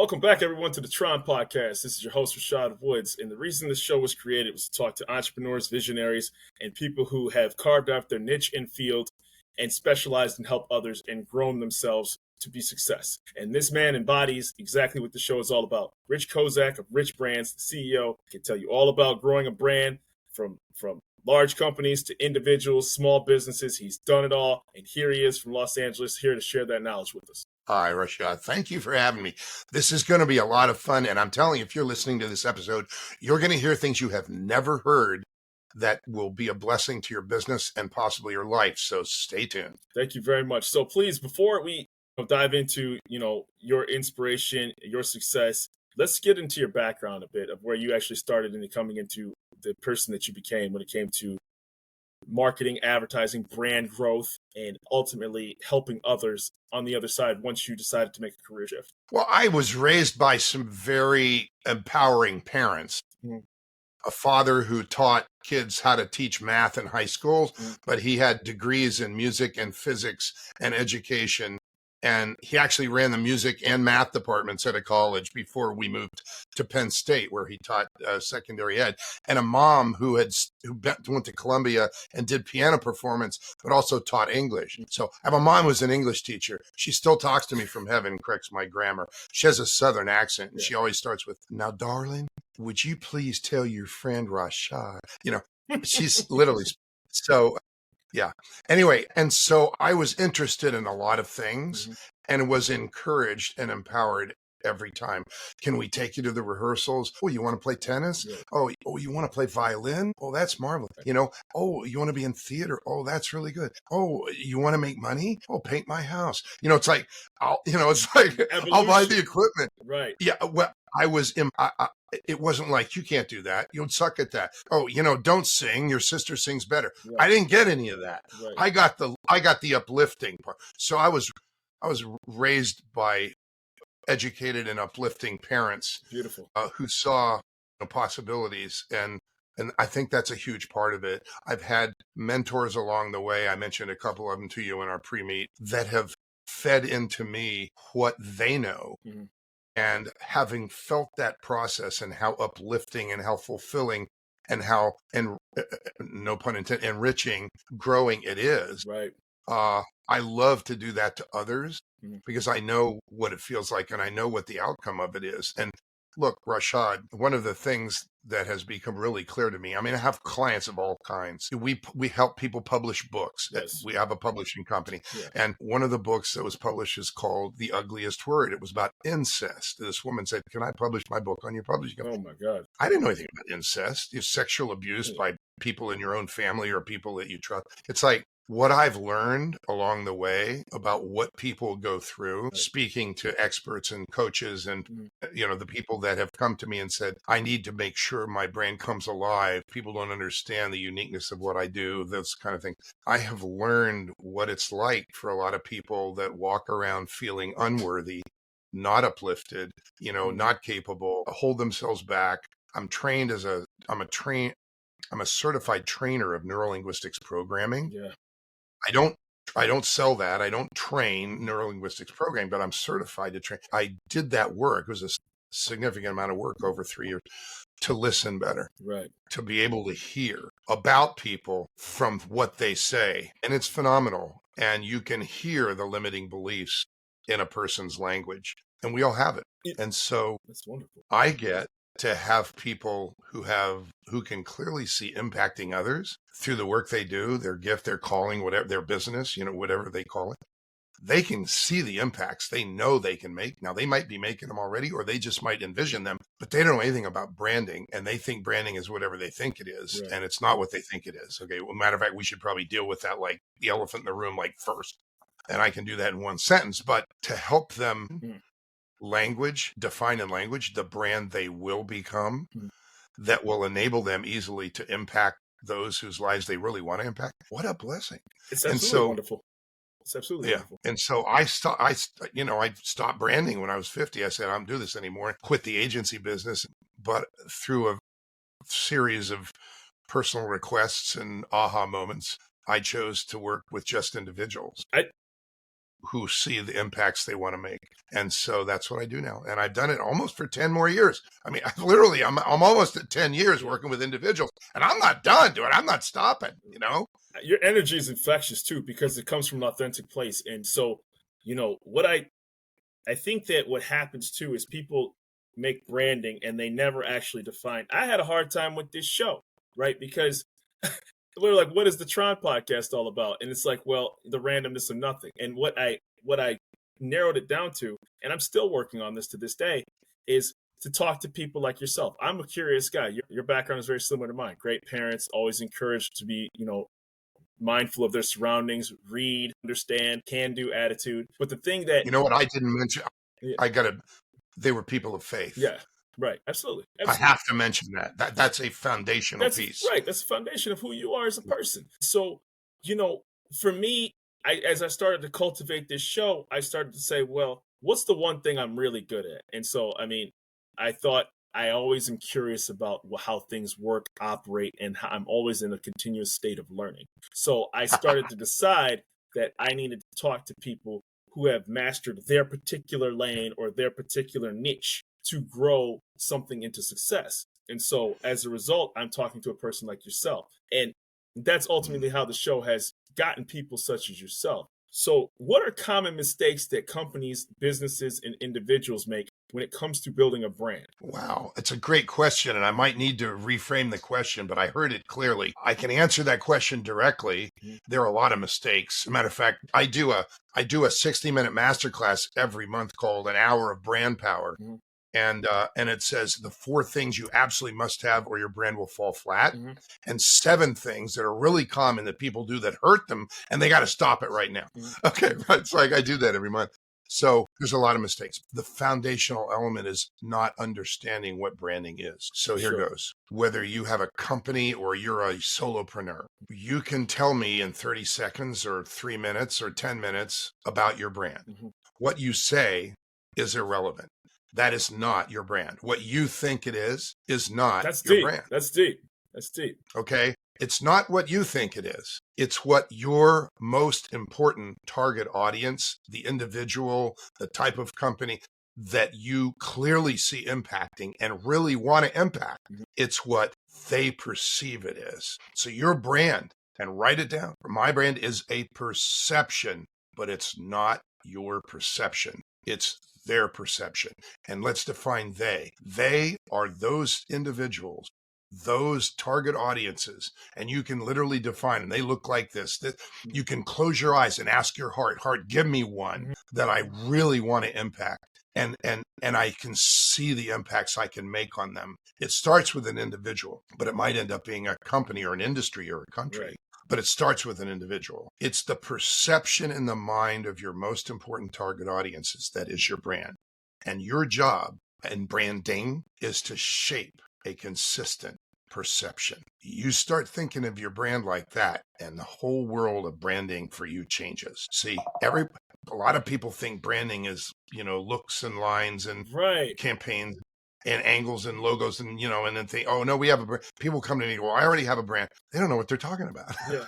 Welcome back, everyone, to the Tron podcast. This is your host, Rashad Woods. And the reason this show was created was to talk to entrepreneurs, visionaries, and people who have carved out their niche and field and specialized in help others and grown themselves to be success. And this man embodies exactly what the show is all about. Rich Kozak of RichBrands, the CEO, can tell you all about growing a brand from large companies to individuals, small businesses. He's done it all. And here he is from Los Angeles, here to share that knowledge with us. Hi, Rashad. Thank you for having me. This is going to be a lot of fun. And I'm telling you, if you're listening to this episode, you're going to hear things you have never heard that will be a blessing to your business and possibly your life. So stay tuned. Thank you very much. So please, before we dive into, your inspiration, your success, let's get into your background a bit of where you actually started and coming into the person that you became when it came to marketing, advertising, brand growth, and ultimately helping others on the other side once you decided to make a career shift. Well, I was raised by some very empowering parents. Mm-hmm. A father who taught kids how to teach math in high school, but he had degrees in music and physics and education. And he actually ran the music and math departments at a college before we moved to Penn State, where he taught secondary ed. And a mom who went to Columbia and did piano performance, but also taught English. So I have a mom who's an English teacher. She still talks to me from heaven, corrects my grammar. She has a Southern accent, and she always starts with, "Now, darling, would you please tell your friend Rashad?" She's literally so. Yeah. Anyway, and so I was interested in a lot of things and was encouraged and empowered every time. Can we take you to the rehearsals? Oh, you want to play tennis? Yeah. Oh, you want to play violin? Oh, that's marvelous. Oh, you want to be in theater? Oh, that's really good. Oh, you want to make money? Oh, paint my house. It's like, I'll buy the equipment. Right. Yeah. Well, it wasn't like, you can't do that. You'll suck at that. Oh, don't sing. Your sister sings better. Right. I didn't get any of that. Right. I got the uplifting part. So I was raised by educated and uplifting parents. Beautiful. Who saw possibilities. And I think that's a huge part of it. I've had mentors along the way. I mentioned a couple of them to you in our pre-meet that have fed into me what they know. Mm-hmm. And having felt that process and how uplifting and how fulfilling and how, and no pun intended, enriching, growing it is. Right. I love to do that to others because I know what it feels like and I know what the outcome of it is. And look, Rashad, one of the things that has become really clear to me, I have clients of all kinds. We help people publish books. Yes. We have a publishing company. Yeah. And one of the books that was published is called The Ugliest Word. It was about incest. This woman said, "Can I publish my book on your publishing company?" Oh my God. I didn't know anything about incest. It's sexual abuse by people in your own family or people that you trust. It's like, what I've learned along the way about what people go through, speaking to experts and coaches and, the people that have come to me and said, I need to make sure my brand comes alive. People don't understand the uniqueness of what I do, those kind of things. I have learned what it's like for a lot of people that walk around feeling unworthy, not uplifted, not capable, hold themselves back. I'm a certified trainer of neurolinguistics programming. Yeah. I don't sell that. I don't train neurolinguistics programming, but I'm certified to train. I did that work. It was a significant amount of work over 3 years to listen better, right? To be able to hear about people from what they say. And it's phenomenal. And you can hear the limiting beliefs in a person's language, and we all have it. And so that's wonderful. I get to have people who can clearly see impacting others through the work they do, their gift, their calling, whatever their business, whatever they call it. They can see the impacts they know they can make. Now, they might be making them already, or they just might envision them, but they don't know anything about branding, and they think branding is whatever they think it is, right. And it's not what they think it is. Okay, well, matter of fact, we should probably deal with that like the elephant in the room, like first. And I can do that in one sentence, but to help them define in language the brand they will become that will enable them easily to impact those whose lives they really want to impact. What a blessing. It's absolutely wonderful. It's absolutely wonderful. And so I stopped branding when I was 50. I said, I don't do this anymore. Quit the agency business. But through a series of personal requests and aha moments, I chose to work with just individuals. who see the impacts they want to make. And so that's what I do now. And I've done it almost for 10 more years. I mean, I'm almost at 10 years working with individuals, and I'm not done doing it. I'm not stopping, you know? Your energy is infectious too, because it comes from an authentic place. And so, what I think that what happens too is people make branding and they never actually define. I had a hard time with this show, right? Because we're like, what is the Tron podcast all about? And it's like, well, the randomness of nothing. And what I narrowed it down to, and I'm still working on this to this day, is to talk to people like yourself. I'm a curious guy. Your background is very similar to mine. Great parents, always encouraged to be, mindful of their surroundings, read, understand, can-do attitude. But the thing that... You know what I didn't mention? They were people of faith. Yeah. Right. Absolutely. I have to mention that's a foundational piece. Right. That's the foundation of who you are as a person. So, for me, as I started to cultivate this show, I started to say, well, what's the one thing I'm really good at? And so, I thought I always am curious about how things work, operate, and how I'm always in a continuous state of learning. So I started to decide that I needed to talk to people who have mastered their particular lane or their particular niche to grow something into success. And so as a result, I'm talking to a person like yourself. And that's ultimately how the show has gotten people such as yourself. So what are common mistakes that companies, businesses, and individuals make when it comes to building a brand? Wow, it's a great question, and I might need to reframe the question, but I heard it clearly. I can answer that question directly. There are a lot of mistakes. As a matter of fact, I do a 60-minute masterclass every month called An Hour of Brand Power. And it says the 4 things you absolutely must have or your brand will fall flat, and 7 things that are really common that people do that hurt them, and they got to stop it right now. Okay, right. It's like I do that every month. So there's a lot of mistakes. The foundational element is not understanding what branding is. So here goes. Whether you have a company or you're a solopreneur, you can tell me in 30 seconds or 3 minutes or 10 minutes about your brand. What you say is irrelevant. That is not your brand. What you think it is not your brand. That's deep. Okay? It's not what you think it is. It's what your most important target audience, the individual, the type of company that you clearly see impacting and really want to impact. It's what they perceive it is. So your brand, and write it down, my brand is a perception, but it's not your perception. It's their perception. And let's define they. They are those individuals, those target audiences, and you can literally define them. They look like this. You can close your eyes and ask your heart, give me one that I really want to impact. And I can see the impacts I can make on them. It starts with an individual, but it might end up being a company or an industry or a country. Right. But it starts with an individual. It's the perception in the mind of your most important target audiences that is your brand. And your job in branding is to shape a consistent perception. You start thinking of your brand like that, and the whole world of branding for you changes. See, a lot of people think branding is, looks and lines and campaigns and angles and logos and, and then think, oh, no, we have a brand. People come to me, well, I already have a brand. They don't know what they're talking about. Yeah.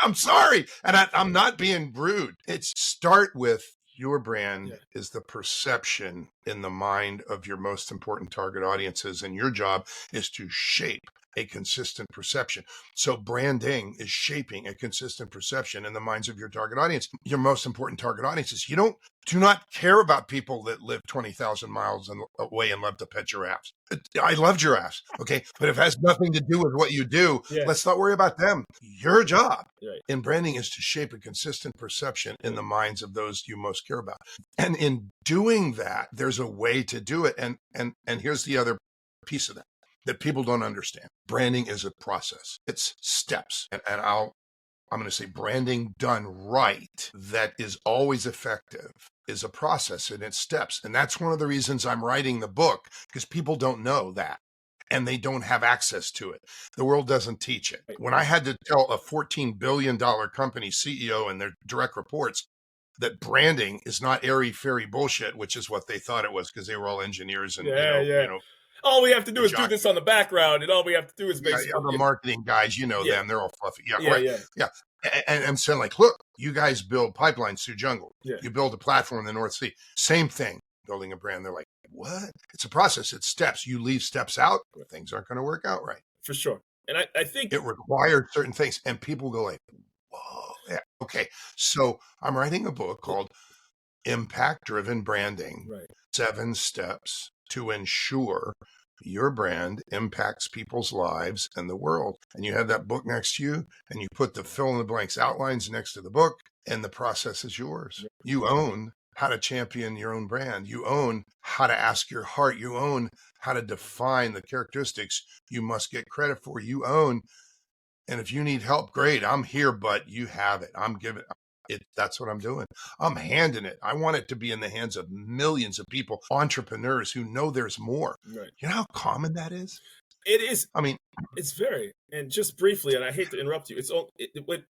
I'm sorry. And I'm not being rude. It's start with your brand is the perception in the mind of your most important target audiences. And your job is to shape a consistent perception. So branding is shaping a consistent perception in the minds of your target audience. Your most important target audiences. Do not care about people that live 20,000 miles away and love to pet giraffes. I love giraffes, okay? But if it has nothing to do with what you do, let's not worry about them. Your job in branding is to shape a consistent perception in the minds of those you most care about. And in doing that, there's a way to do it. And here's the other piece of that people don't understand. Branding is a process. It's steps. And I'm going to say branding done right that is always effective is a process and it's steps. And that's one of the reasons I'm writing the book, because people don't know that and they don't have access to it. The world doesn't teach it. When I had to tell a $14 billion company CEO and their direct reports that branding is not airy-fairy bullshit, which is what they thought it was because they were all engineers and, all we have to do is do this on the background, and all we have to do is basically... the marketing guys, them, they're all fluffy. Yeah. And I'm saying, look, You guys build pipelines through jungle. Yeah. You build a platform in the North Sea. Same thing, building a brand. They're like, what? It's a process. It's steps. You leave steps out, things aren't going to work out right. For sure. And I think it requires certain things. And people go like, whoa, yeah. Okay. So I'm writing a book called Impact Driven Branding, right. 7 Steps to Ensure Your Brand Impacts People's Lives and the World. And you have that book next to you, and you put the fill in the blanks outlines next to the book, and the process is yours. You own how to champion your own brand. You own how to ask your heart. You own how to define the characteristics you must get credit for. You own, and if you need help, great, I'm here, but you have it. I'm giving it. That's what I'm doing. I'm handing it. I want it to be in the hands of millions of people, entrepreneurs who know there's more. Right. You know how common that is? It is. I mean, it's very, and just briefly, and I hate to interrupt you.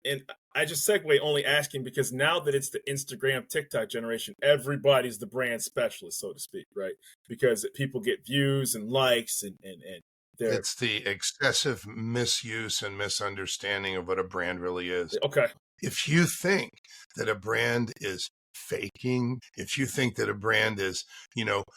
And I just segue only asking because now that it's the Instagram, TikTok generation, everybody's the brand specialist, so to speak, right? Because people get views and likes and it's the excessive misuse and misunderstanding of what a brand really is. Okay. If you think that a brand is faking, if you think that a brand is,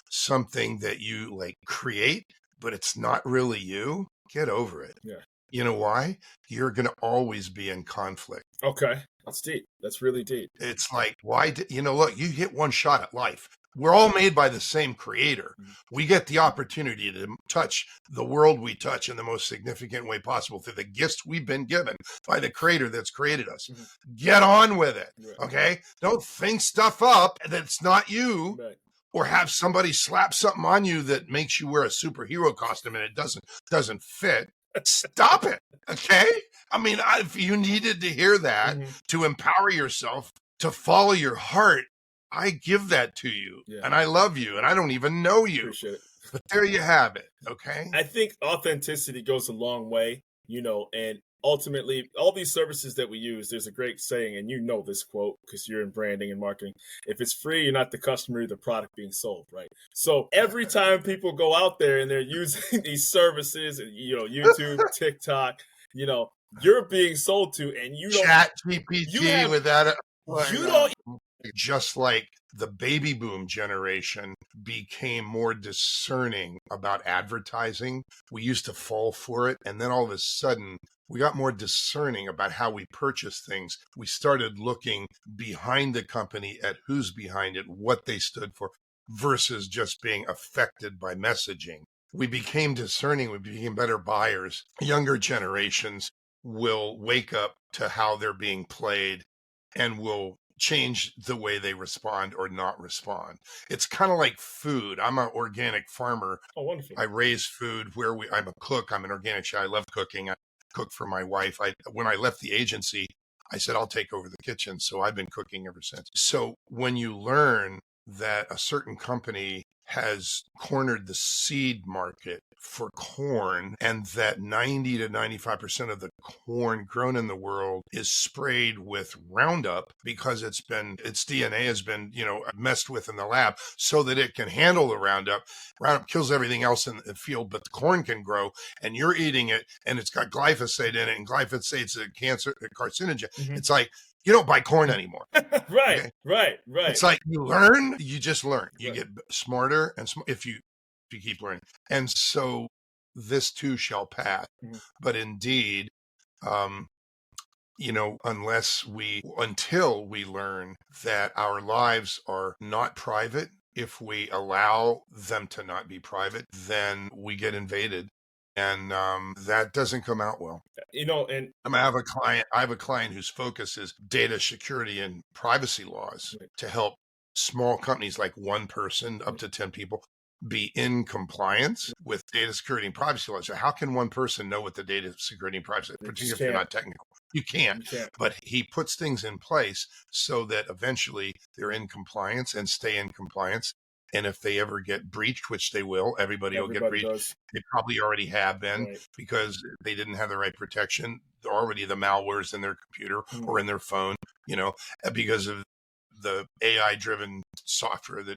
something that you like create, but it's not really you, get over it. Yeah. You know why? You're going to always be in conflict. Okay. That's deep. That's really deep. It's like, why look, you hit one shot at life. We're all made by the same creator. We get the opportunity to touch the world we touch in the most significant way possible through the gifts we've been given by the creator that's created us. Get on with it. Okay? Don't think stuff up that's not you. Right. Or have somebody slap something on you that makes you wear a superhero costume and it doesn't fit. Stop it. Okay? I mean, if you needed to hear that to empower yourself, to follow your heart, I give that to you. Yeah. And I love you. And I don't even know you. Appreciate it. But there you have it. Okay? I think authenticity goes a long way, and ultimately, all these services that we use, there's a great saying, and you know this quote because you're in branding and marketing. If it's free, you're not the customer, you're the product being sold, right? So every time people go out there and they're using these services, YouTube, TikTok, you're being sold to, and you don't. Chat GPT with that. You don't. Just like the baby boom generation became more discerning about advertising, we used to fall for it. And then all of a sudden, we got more discerning about how we purchase things. We started looking behind the company at who's behind it, what they stood for, versus just being affected by messaging. We became discerning. We became better buyers. Younger generations will wake up to how they're being played and will change the way they respond or not respond. It's kind of like food. I'm an organic farmer. Oh, wonderful. I raise food I'm a cook. I'm an organic chef. I love cooking. I cook for my wife. When I left the agency, I said, I'll take over the kitchen. So I've been cooking ever since. So when you learn that a certain company has cornered the seed market for corn and that 90 to 95% of the corn grown in the world is sprayed with Roundup because its DNA has been, messed with in the lab so that it can handle the Roundup. Roundup kills everything else in the field, but the corn can grow and you're eating it and it's got glyphosate in it and glyphosate's a carcinogen. It's like, you don't buy corn anymore. Right, okay? Right. It's like you just learn. You get smarter and if you keep learning. And so this too shall pass. But indeed, until we learn that our lives are not private, if we allow them to not be private, then we get invaded. And that doesn't come out well. And I have a client whose focus is data security and privacy laws to help small companies like one person up to 10 people be in compliance with data security and privacy laws. So how can one person know what the data security and privacy, particularly if you're not technical? You can't. But he puts things in place so that eventually they're in compliance and stay in compliance. And if they ever get breached, which they will, everybody will get breached. Does. They probably already have been because they didn't have the right protection. Already the malware's in their computer or in their phone, because of the AI-driven software that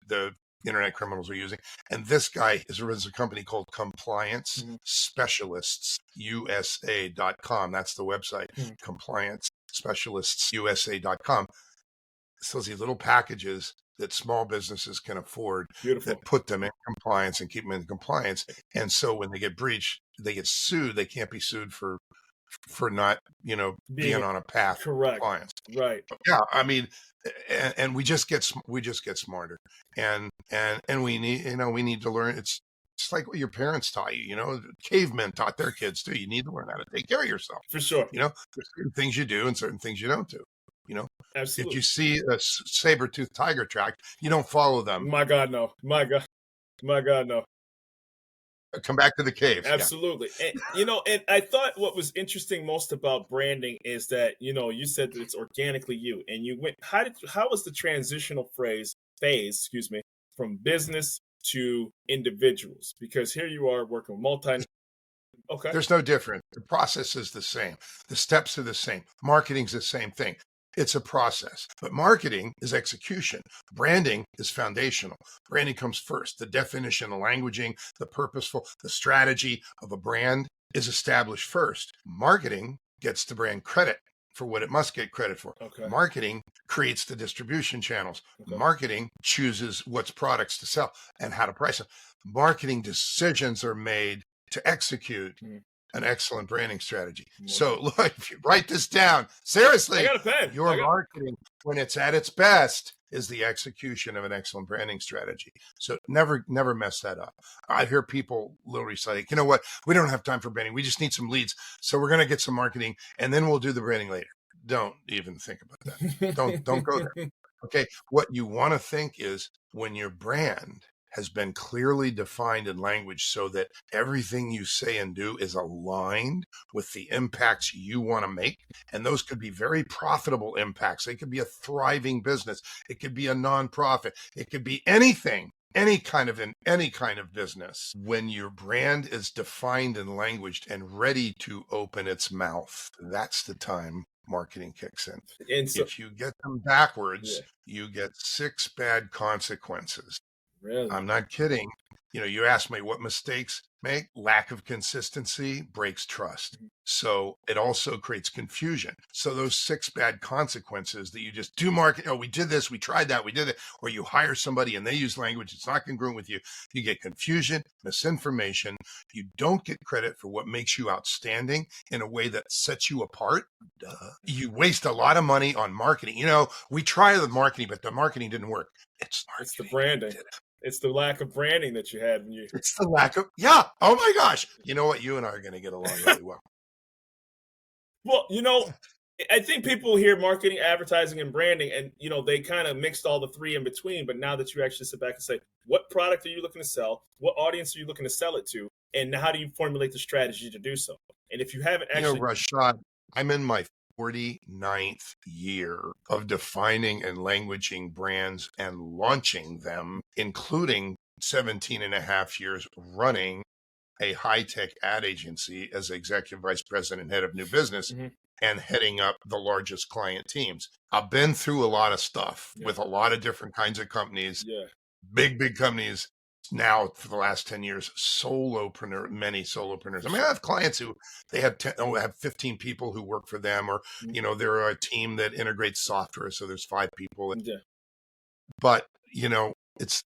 the internet criminals are using. And this guy runs a company called Compliance Specialists USA.com. That's the website, Compliance specialistsusa.com. So these little packages that small businesses can afford Beautiful. that put them in compliance and keep them in compliance. And so when they get breached, they get sued. They can't be sued for not, being on a path to compliance. Right. Yeah, I mean, and we just get smarter, and we need to learn. It's like what your parents taught you. Cavemen taught their kids too. You need to learn how to take care of yourself. For sure. There's certain things you do and certain things you don't do. Absolutely. If you see a saber-toothed tiger track, you don't follow them. My God, no. My God, no. Come back to the cave. Absolutely. Yeah. And I thought what was interesting most about branding is that, you said that it's organically you, and you went, how was the transitional phase, from business to individuals? Because here you are working with okay. There's no difference. The process is the same. The steps are the same. Marketing's the same thing. It's a process, but marketing is execution. Branding is foundational. Branding comes first. The definition, the languaging, the purposeful, the strategy of a brand is established first. Marketing gets the brand credit for what it must get credit for. Okay. Marketing creates the distribution channels. Okay. Marketing chooses what's products to sell and how to price them. Marketing decisions are made to execute an excellent branding strategy. So look, if you write this down, seriously, I got a pen. Your marketing, when it's at its best, is the execution of an excellent branding strategy. So never mess that up. I hear people literally say, you know what, we don't have time for branding. We just need some leads. So we're going to get some marketing and then we'll do the branding later. Don't even think about that. Don't go there. Okay. What you want to think is when your brand has been clearly defined in language so that everything you say and do is aligned with the impacts you want to make. And those could be very profitable impacts. They could be a thriving business. It could be a nonprofit. It could be anything, any kind of business. When your brand is defined and languaged and ready to open its mouth, that's the time marketing kicks in. And so, if you get them backwards, you get 6 bad consequences. Really? I'm not kidding. You asked me what mistakes make. Lack of consistency breaks trust. So it also creates confusion. So those 6 bad consequences that you just do market, we did this, we tried that, we did it, or you hire somebody and they use language it's not congruent with you. You get confusion, misinformation. You don't get credit for what makes you outstanding in a way that sets you apart. You waste a lot of money on marketing. We tried the marketing, but the marketing didn't work. It's the branding. It's the lack of branding that you had when you. It's the lack of, yeah. Oh my gosh. You know what? You and I are going to get along really well. Well, I think people hear marketing, advertising, and branding, and they kind of mixed all the 3 in between. But now that you actually sit back and say, what product are you looking to sell? What audience are you looking to sell it to? And how do you formulate the strategy to do so? And if you haven't actually, Rashad, I'm in my 49th year of defining and languaging brands and launching them, including 17 and a half years running a high-tech ad agency as executive vice president and head of new business and heading up the largest client teams. I've been through a lot of stuff with a lot of different kinds of companies, big companies. Now, for the last 10 years, many solopreneurs. I mean, I have clients who they have 15 people who work for them, or, they're a team that integrates software. So there's 5 people. But, it's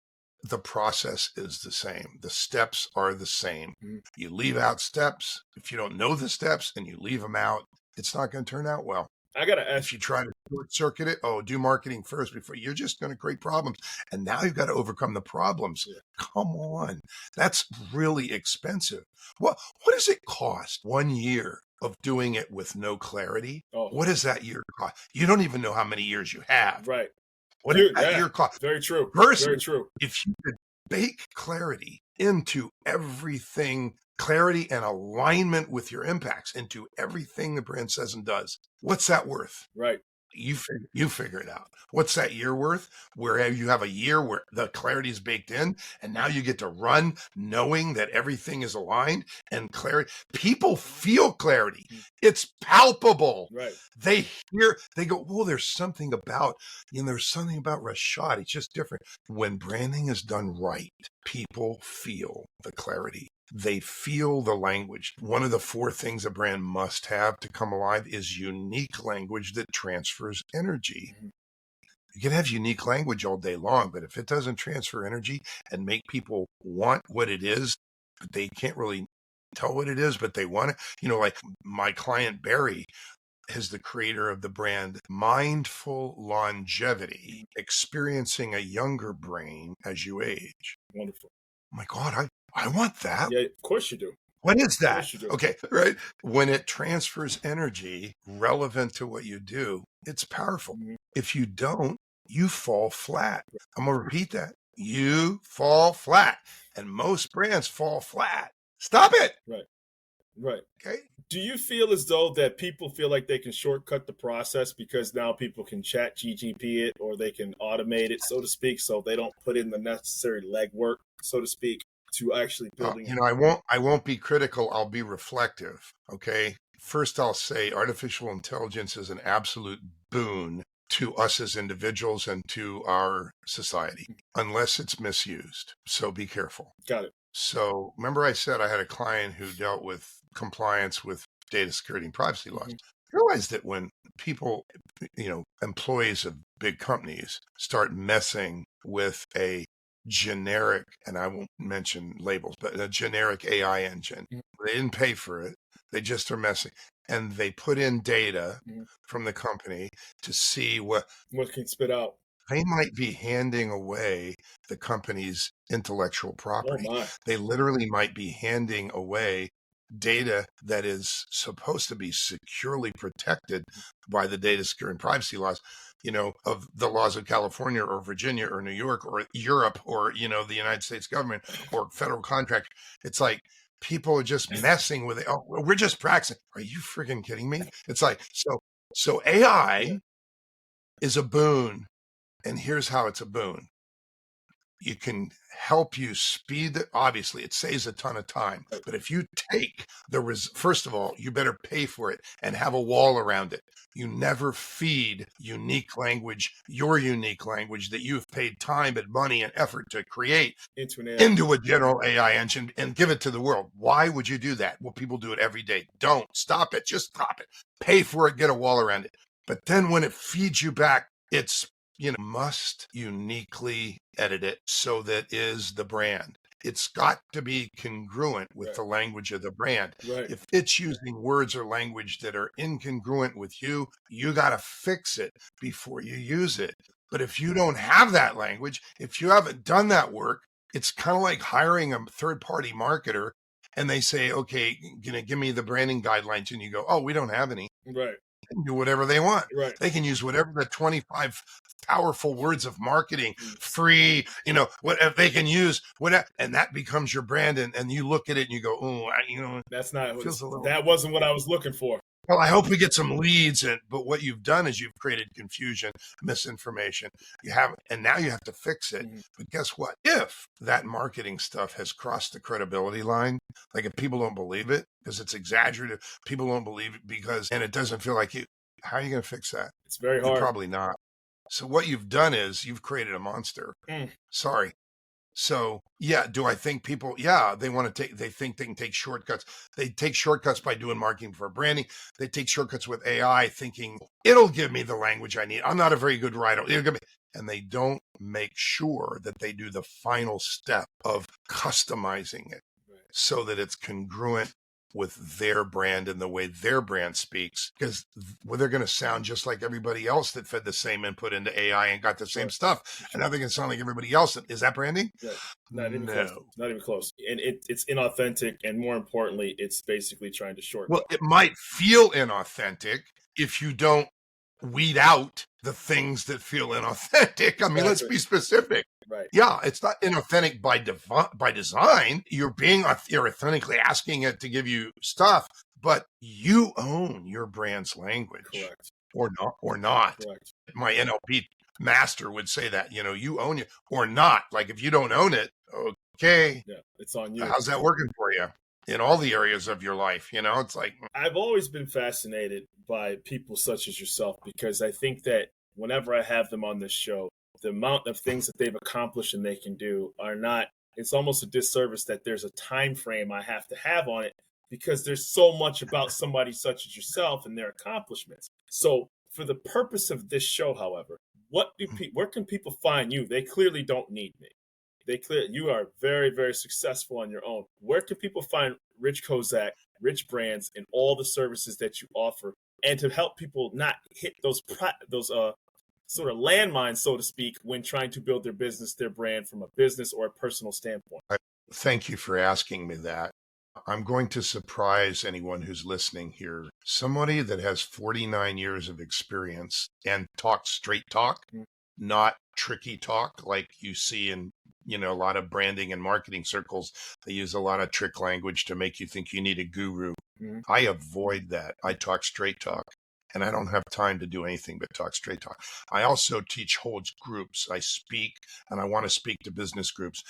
the process is the same. The steps are the same. You leave out steps. If you don't know the steps and you leave them out, it's not going to turn out well. I got to ask. If you try to short circuit it, do marketing first before, you're just going to create problems. And now you've got to overcome the problems. Come on. That's really expensive. What does it cost 1 year of doing it with no clarity? What does that year cost? You don't even know how many years you have. Right. What does that year cost? Very true. Very true. If you could bake clarity into everything, clarity and alignment with your impacts into everything the brand says and does, what's that worth? Right. You figure it out. What's that year worth? Where you have a year where the clarity is baked in, and now you get to run knowing that everything is aligned and clarity. People feel clarity. It's palpable. Right. They go, well, there's something about Rashad. It's just different. When branding is done right, people feel the clarity. They feel the language. One of the 4 things a brand must have to come alive is unique language that transfers energy. You can have unique language all day long, but if it doesn't transfer energy and make people want what it is, but they can't really tell what it is, but they want it. Like my client Barry is the creator of the brand Mindful Longevity, experiencing a younger brain as you age. Wonderful. Oh my God, I want that. Yeah, of course you do. What is that? Of course you do. Okay, right? When it transfers energy relevant to what you do, it's powerful. If you don't, you fall flat. I'm going to repeat that. You fall flat. And most brands fall flat. Stop it. Right. Okay. Do you feel as though that people feel like they can shortcut the process because now people can chat GGP it, or they can automate it, so to speak, so they don't put in the necessary legwork, so to speak, to actually building? I won't be critical. I'll be reflective. Okay. First, I'll say artificial intelligence is an absolute boon to us as individuals and to our society, unless it's misused. So be careful. Got it. So remember I said I had a client who dealt with compliance with data security and privacy laws. I realized that when people, employees of big companies start messing with a generic, and I won't mention labels, but a generic AI engine, they didn't pay for it. They just are messing. And they put in data from the company to see what can spit out. They might be handing away the company's intellectual property. Oh my. They literally might be handing away data that is supposed to be securely protected by the data security and privacy laws, of the laws of California or Virginia or New York or Europe or, the United States government or federal contract. It's like people are just messing with it. Oh, we're just practicing. Are you freaking kidding me? It's like, so AI is a boon. And here's how it's a boon. You can help you speed it. Obviously, it saves a ton of time. But if you take first of all, you better pay for it and have a wall around it. You never feed your unique language that you've paid time and money and effort to create into a general AI engine and give it to the world. Why would you do that? Well, people do it every day. Don't stop it. Just stop it. Pay for it. Get a wall around it. But then when it feeds you back, it's must uniquely edit it so that is the brand. It's got to be congruent with the language of the brand. If it's using words or language that are incongruent with you, you got to fix it before you use it. But if you don't have that language, if you haven't done that work, it's kind of like hiring a third-party marketer and they say, okay, give me the branding guidelines. And you go, oh, we don't have any. Right. They can do whatever they want. Right. They can use whatever the 25 powerful words of marketing, free, whatever they can use, whatever, and that becomes your brand. And you look at it and you go, oh, that's not, that wasn't what I was looking for. Well, I hope we get some leads. But what you've done is you've created confusion, misinformation. And now you have to fix it. But guess what? If that marketing stuff has crossed the credibility line, like if people don't believe it because it's exaggerated, people don't believe it and it doesn't feel like you, how are you going to fix that? It's very hard. You're probably not. So what you've done is you've created a monster. Sorry. So yeah, do I think people, they think they can take shortcuts. They take shortcuts by doing marketing for branding. They take shortcuts with AI thinking it'll give me the language I need. I'm not a very good writer. And they don't make sure that they do the final step of customizing it so that it's congruent with their brand and the way their brand speaks, because they're going to sound just like everybody else that fed the same input into AI and got the same stuff. And now they can sound like everybody else. Is that branding? Not even close. Not even close. And it's inauthentic. And more importantly, it's basically trying to shortcut. Well, it might feel inauthentic if you don't weed out the things that feel inauthentic. I mean, let's be specific. Right. Yeah, it's not inauthentic by design. You're authentically asking it to give you stuff, but you own your brand's language. Correct. Or not. Correct. My NLP master would say that, you own it or not. Like if you don't own it, okay. Yeah, it's on you. How's that working for you in all the areas of your life? It's like, I've always been fascinated by people such as yourself, because I think that whenever I have them on this show, the amount of things that they've accomplished and they can do are not it's almost a disservice that there's a time frame I have to have on it, because there's so much about somebody such as yourself and their accomplishments. So for the purpose of this show, however, where can people find you? They clearly don't need me. You are very, very successful on your own. Where can people find Rich Kozak, RichBrands, and all the services that you offer, and to help people not hit those sort of landmines, so to speak, when trying to build their business, their brand from a business or a personal standpoint? Thank you for asking me that. I'm going to surprise anyone who's listening here. Somebody that has 49 years of experience and talks straight talk, not tricky talk like you see in, a lot of branding and marketing circles. They use a lot of trick language to make you think you need a guru. I avoid that. I talk straight talk. And I don't have time to do anything but talk straight talk. I also teach whole groups. I speak, and I want to speak to business groups.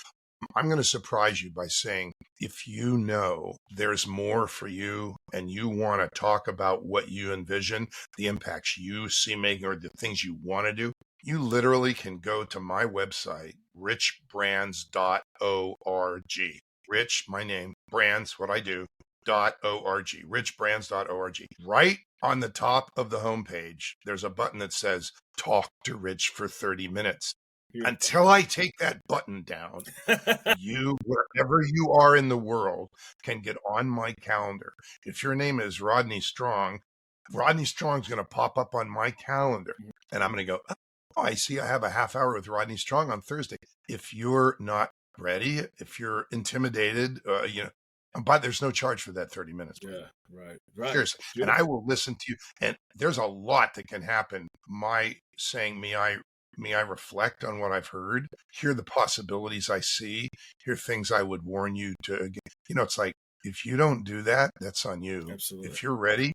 I'm going to surprise you by saying, if you know there's more for you and you want to talk about what you envision, the impacts you see making, or the things you want to do, you literally can go to my website, richbrands.org. Rich, my name, brands, what I do, .org, richbrands.org. Right on the top of the homepage, there's a button that says, talk to Rich for 30 minutes. Beautiful. Until I take that button down, you, wherever you are in the world, can get on my calendar. If your name is Rodney Strong's going to pop up on my calendar, and I'm going to go, oh, I see I have a half hour with Rodney Strong on Thursday. If you're not ready, if you're intimidated, but there's no charge for that 30 minutes. Yeah, right. Seriously. Beautiful. And I will listen to you. And there's a lot that can happen. May I reflect on what I've heard, hear the possibilities I see, hear things I would warn you to. It's like, if you don't do that, that's on you. Absolutely. If you're ready,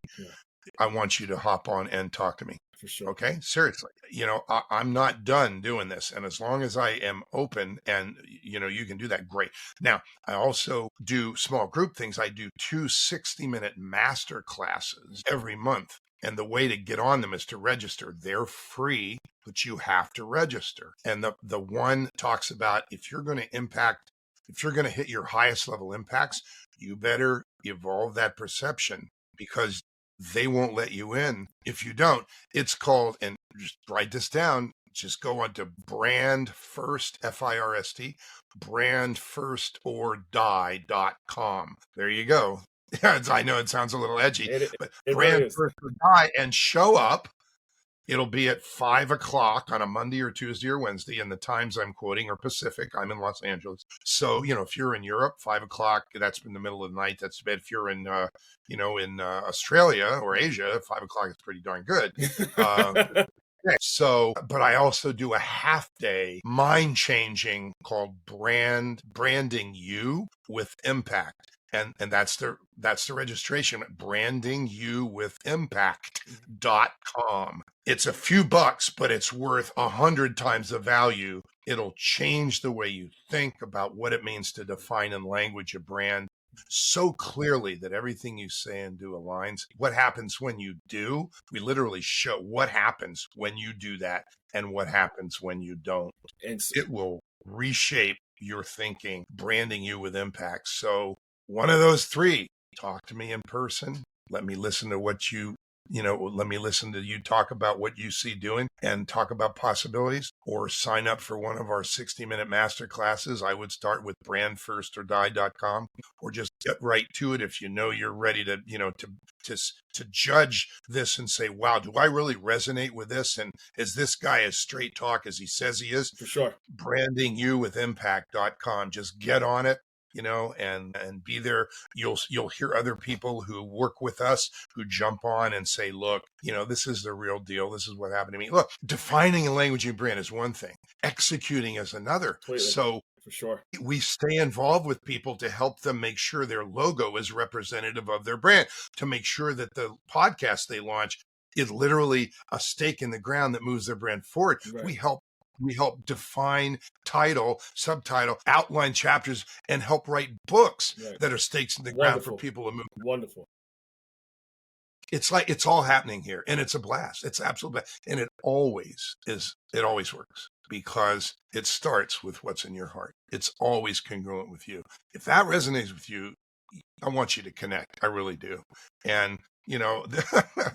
I want you to hop on and talk to me. For sure. Okay? Seriously. I'm not done doing this. And as long as I am open and, you can do that, great. Now, I also do small group things. I do 2 60-minute master classes every month. And the way to get on them is to register. They're free, but you have to register. And the one talks about, if you're going to hit your highest level impacts, you better evolve that perception, because they won't let you in if you don't. It's called, and just write this down, just go on to Brand First, FIRST, brandfirstorDie.com. There you go. I know it sounds a little edgy, but Brand really First or Die, and show up. It'll be at 5:00 on a Monday or Tuesday or Wednesday, and the times I'm quoting are Pacific. I'm in Los Angeles. So, if you're in Europe, 5:00, that's in the middle of the night. That's bad. If you're in, in Australia or Asia, 5:00 is pretty darn good. So, but I also do a half day mind changing called Branding You with Impact. And that's the registration, brandingyouwithimpact.com. It's a few bucks, but it's worth 100 times the value. It'll change the way you think about what it means to define in language a brand so clearly that everything you say and do aligns. What happens when you do? We literally show what happens when you do that and what happens when you don't. And it will reshape your thinking, branding you with impact. So one of those three, talk to me in person. Let me listen to let me listen to you talk about what you see doing and talk about possibilities, or sign up for one of our 60-minute master classes. I would start with brandfirstorDie.com, or just get right to it if you're ready to, to judge this and say, wow, do I really resonate with this? And is this guy as straight talk as he says he is? For sure. brandingyouwithimpact.com. Just get on it. And be there. You'll hear other people who work with us who jump on and say, look, this is the real deal. This is what happened to me. Look, defining a language and brand is one thing. Executing is another. Completely. So for sure, we stay involved with people to help them make sure their logo is representative of their brand, to make sure that the podcast they launch is literally a stake in the ground that moves their brand forward. Right. We help define title, subtitle, outline chapters, and help write books that are stakes in the ground for people to move. Wonderful. It's like it's all happening here, and it's a blast. It's absolutely blast. And it always is. It always works. because it starts with what's in your heart. It's always congruent with you. If that resonates with you, I want you to connect. I really do. And, you know,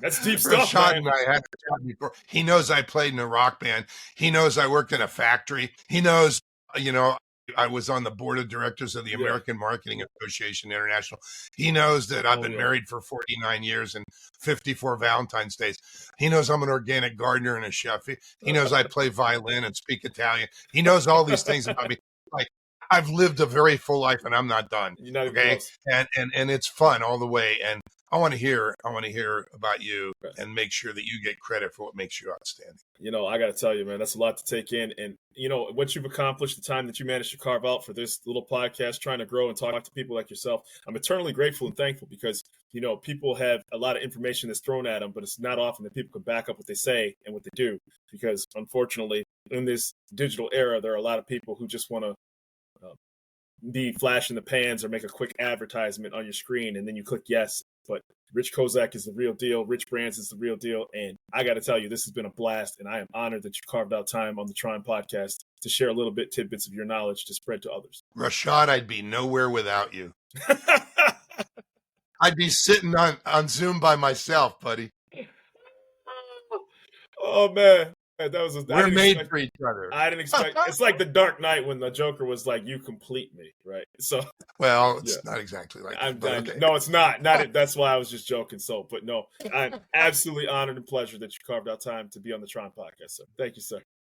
that's deep stuff, Rashad man. and I had to chat before. He knows I played in a rock band. He knows I worked in a factory. He knows, you know, I was on the board of directors of the American Marketing Association International. He knows that I've been married for 49 years and 54 Valentine's Days. He knows I'm an organic gardener and a chef. He knows I play violin and speak Italian. He knows all these things about me. Like, I've lived a very full life and I'm not done. You're not even okay. close. And it's fun all the way. And I want to hear about you and make sure that you get credit for what makes you outstanding. You know, I got to tell you, man, that's a lot to take in. And, you know, what you've accomplished, the time that you managed to carve out for this little podcast, trying to grow and talk to people like yourself, I'm eternally grateful and thankful because, you know, people have a lot of information that's thrown at them, but it's not often that people can back up what they say and what they do. Because unfortunately, in this digital era, there are a lot of people who just want to be flash in the pans or make a quick advertisement on your screen and then you click yes. But Rich Kozak is the real deal. RichBrands is the real deal. And I got to tell you, this has been a blast. And I am honored that you carved out time on the Tron podcast to share a little bit tidbits of your knowledge to spread to others. Rashad, I'd be nowhere without you. I'd be sitting on Zoom by myself, buddy. Oh, man. We're made for each other. I didn't expect. It's like the Dark Knight when the Joker was like, "You complete me," right? So, well, it's not exactly like that. Okay. No, it's not. That's why I was just joking. So, but no, I'm absolutely honored and pleasure that you carved out time to be on the Tron podcast. So, thank you, sir.